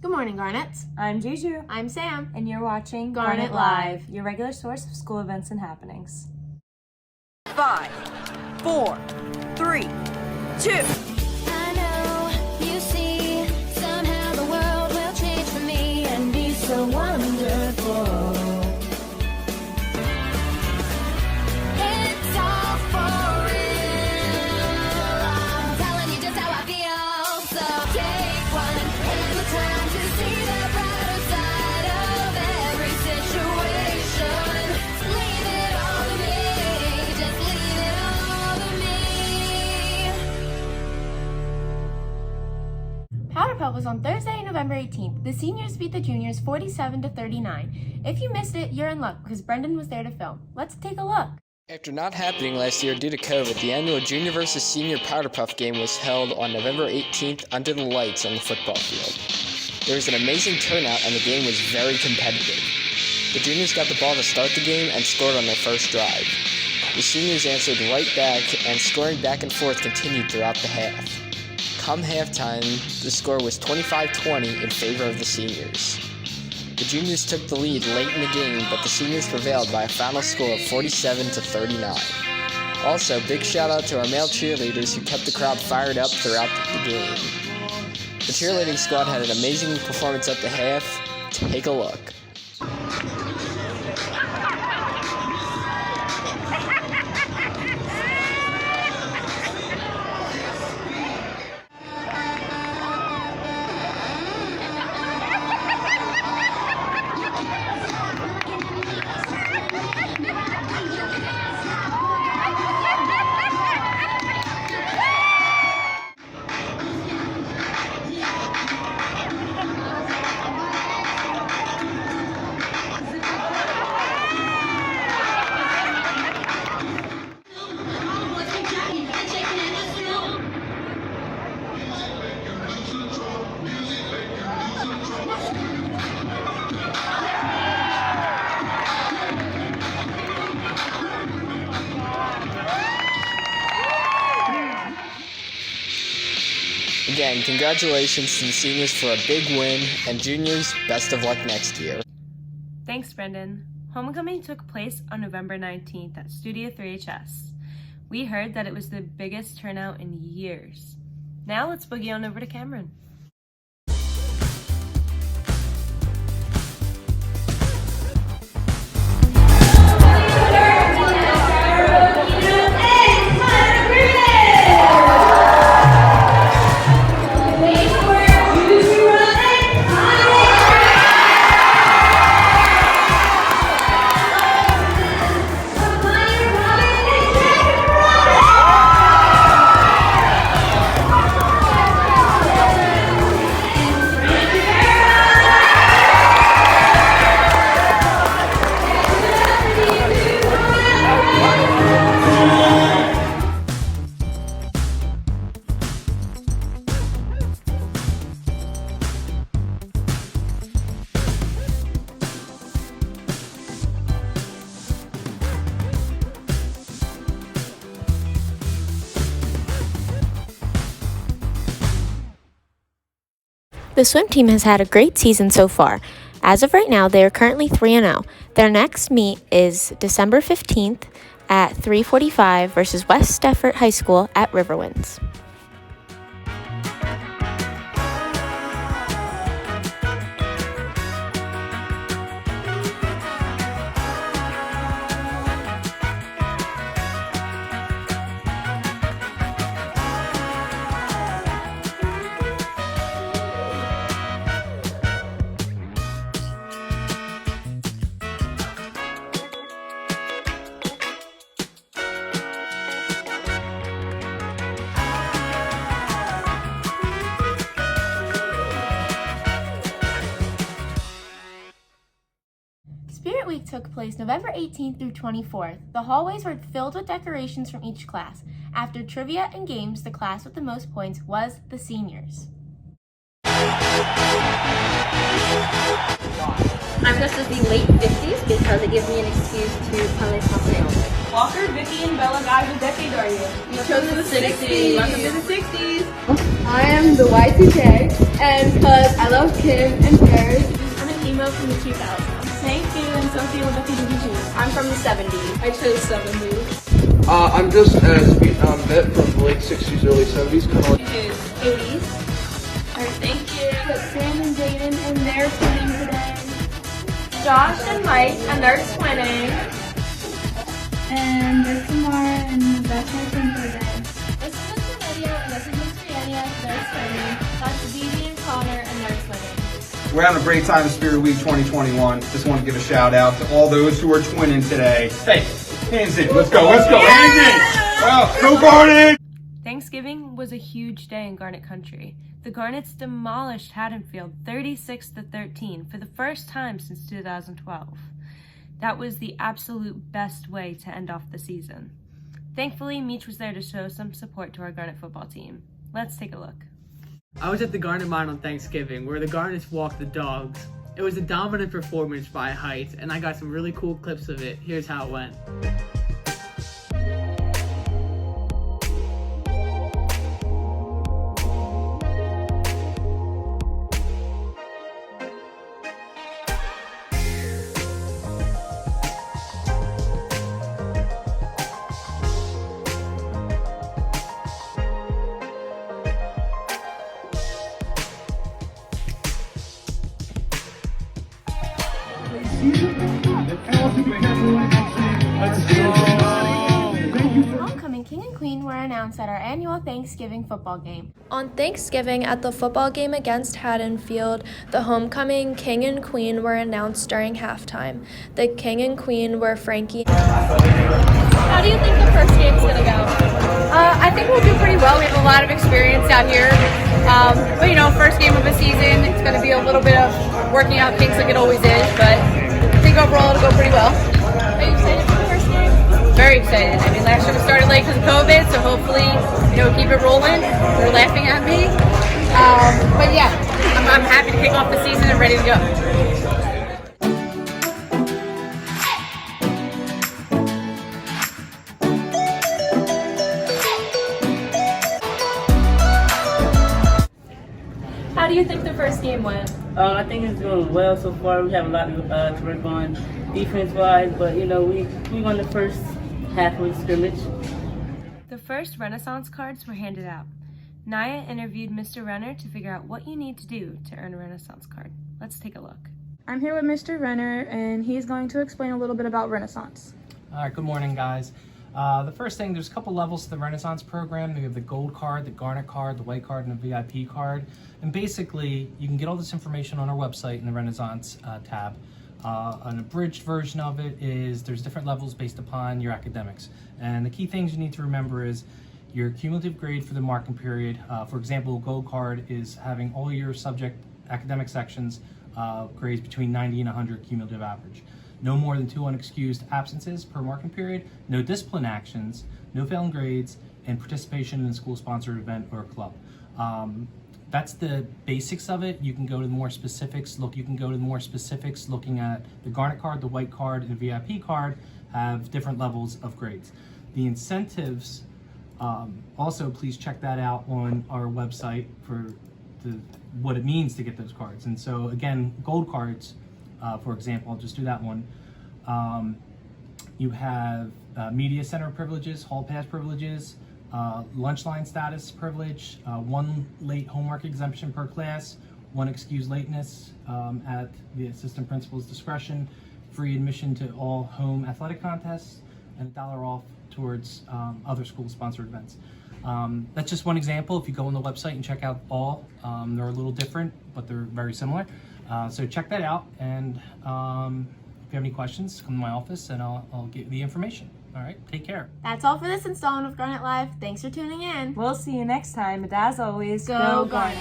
Good morning, Garnets. I'm Juju. I'm Sam. And you're watching Garnet Live, your regular source of school events and happenings. 5, 4, 3, 2. I know, you see, somehow the world will change for me and be so wonderful. It's all for real. I'm telling you just how I feel. So take one and the time to see the brighter side of every situation. Leave it all to me. Just leave it all to me. Powder Puff was on Thursday, November 18th. The seniors beat the juniors 47-39. If you missed it, you're in luck because Brendan was there to film. Let's take a look. After not happening last year due to COVID, the annual Junior vs. Senior Powder Puff game was held on November 18th under the lights on the football field. There was an amazing turnout and the game was very competitive. The juniors got the ball to start the game and scored on their first drive. The seniors answered right back and scoring back and forth continued throughout the half. Come halftime, the score was 25-20 in favor of the seniors. The juniors took the lead late in the game, but the seniors prevailed by a final score of 47-39. Also, big shout out to our male cheerleaders who kept the crowd fired up throughout the game. The cheerleading squad had an amazing performance at the half. Take a look. Again, congratulations to the seniors for a big win, and juniors, best of luck next year. Thanks, Brendan. Homecoming took place on November 19th at Studio 3HS. We heard that it was the biggest turnout in years. Now let's boogie on over to Cameron. The swim team has had a great season so far. As of right now, they are currently 3-0. Their next meet is December 15th at 3:45 versus West Stefford High School at Riverwinds. Spirit Week took place November 18th through 24th. The hallways were filled with decorations from each class. After trivia and games, the class with the most points was the seniors. I'm just as the late 50s because it gives me an excuse to play something else. Walker, Vicky, and Bella, guys, what decade are you? We chose the 60s. Welcome to the 60s. I am the Y2K, and because I love Kim and Paris. I'm an emo from the 2000s. Thank you, and Sophie, what decade did you choose? I'm from the 70s. I chose 70s. I'm just a Vietnam vet from the late 60s, early 70s. Kind of like You choose 80s. Alright, thank you. Sam and Jaden, and they're twinning today. Josh and Mike, and they're twinning. And there's Samara, and that's my twin for today. This is Mr. Lydia, and this is Mr. Yanya, they're twinning. That's Dee and Connor, and they're twinning. We're having a great time in Spirit Week 2021. Just want to give a shout out to all those who are twinning today. Hey, hands in. Let's go. Hands in. Wow, go Garnet! Thanksgiving was a huge day in Garnet Country. The Garnets demolished Haddonfield 36-13 for the first time since 2012. That was the absolute best way to end off the season. Thankfully, Meech was there to show some support to our Garnet football team. Let's take a look. I was at the Garnet Mine on Thanksgiving, where the Garnets walked the dogs. It was a dominant performance by Heights, and I got some really cool clips of it. Here's how it went. Homecoming King and Queen were announced at our annual Thanksgiving football game. On Thanksgiving, at the football game against Haddonfield, the homecoming King and Queen were announced during halftime. The King and Queen were Frankie. How do you think the first game's going to go? I think we'll do pretty well. We have a lot of experience out here. But, you know, first game of the season, it's going to be a little bit of working out things like it always is. But I think overall it'll go pretty well. Are you excited for the first game? Very excited. I mean, last year we started late because of COVID, so hopefully, you know, keep it rolling. They're laughing at me. But yeah, I'm happy to kick off the season and ready to go. How do you think the first game went? I think it's going well so far. We have a lot to work on defense-wise, but you know we won the first half of the scrimmage. The first Renaissance cards were handed out. Naya interviewed Mr. Renner to figure out what you need to do to earn a Renaissance card. Let's take a look. I'm here with Mr. Renner, and he's going to explain a little bit about Renaissance. All right, good morning, guys. The first thing, there's a couple levels to the Renaissance program. We have the gold card, the garnet card, the white card, and the VIP card. And basically, you can get all this information on our website in the Renaissance tab. An abridged version of it is there's different levels based upon your academics. And the key things you need to remember is your cumulative grade for the marking period. For example, gold card is having all your subject academic sections grades between 90 and 100 cumulative average. No more than 2 unexcused absences per marking period, no discipline actions, no failing grades, and participation in a school-sponsored event or club. That's the basics of it. You can go to more specifics. You can go to more specifics looking at the garnet card, the white card, and the VIP card have different levels of grades. The incentives, also please check that out on our website for what it means to get those cards. And so again, gold cards, for example, I'll just do that one. You have media center privileges, hall pass privileges, lunch line status privilege, 1 late homework exemption per class, 1 excused lateness at the assistant principal's discretion, free admission to all home athletic contests, and $1 off towards other school-sponsored events. That's just one example. If you go on the website and check out all, they're a little different, but they're very similar. So check that out, and if you have any questions, come to my office and I'll get you the information. All right, take care. That's all for this installment of Garnet Live. Thanks for tuning in. We'll see you next time, but as always, Go Garnet.